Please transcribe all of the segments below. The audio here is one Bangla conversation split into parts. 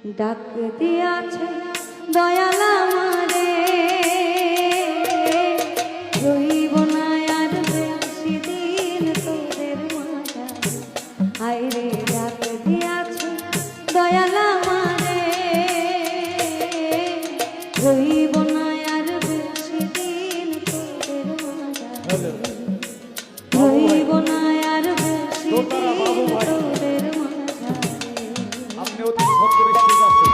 ডাক দিয়াছে দয়াল আমারে, রইব না আর বেশি দিন তোদের মাঝে। হায় রে ডাক দিয়াছে দয়াল আমারে, রইব না আর বেশি দিন তোদের মাঝে। রইব না আর বেশি দিন তোদের মাঝে। আপনি অতি ভদ্র স্টেজ আছেন।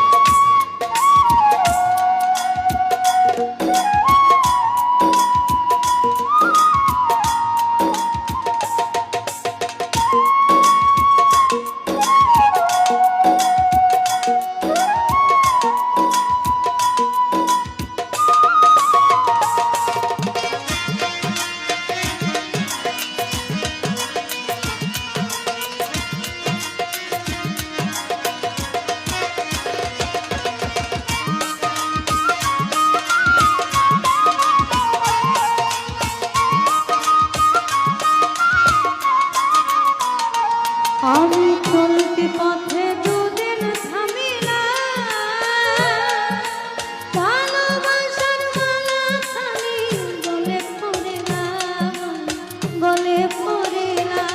আমি চলতি পথে দুদিন থামিলাম, ভালোবাসার মালা খানি গলে পড়িলাম, গলে পড়িলাম।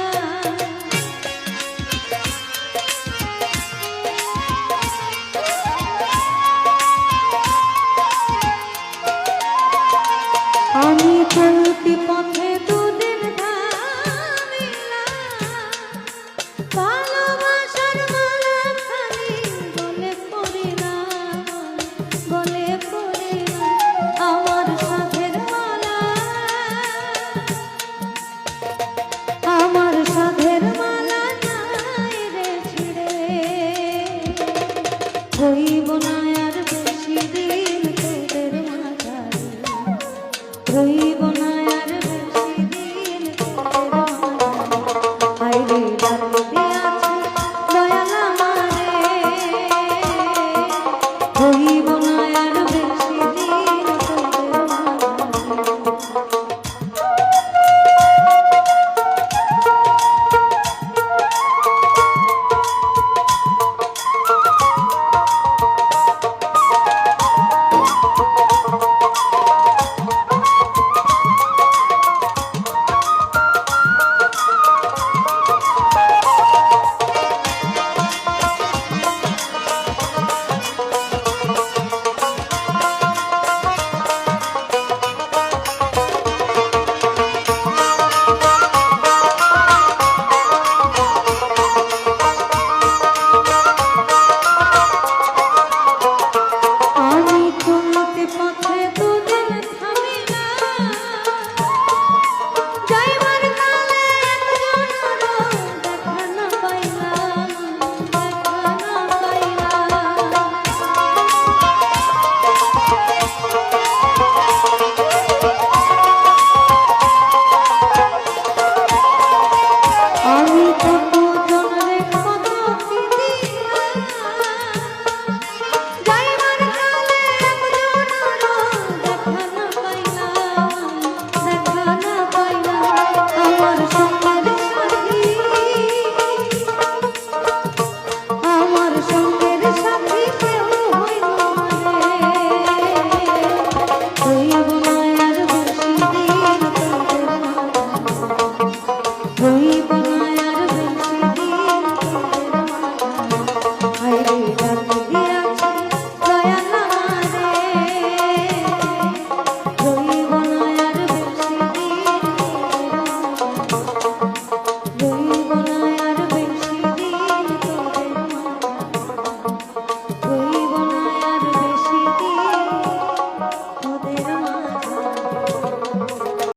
আমি চলতি পথে দুদিন থামিলাম, ভালোবাসার মালা খানি গলে পড়িলাম, গলে পড়িলাম। আমার সাধের মালা, আমার সাধের মালা নাই রে ছিড়ে, হইব না আর বেশি দিন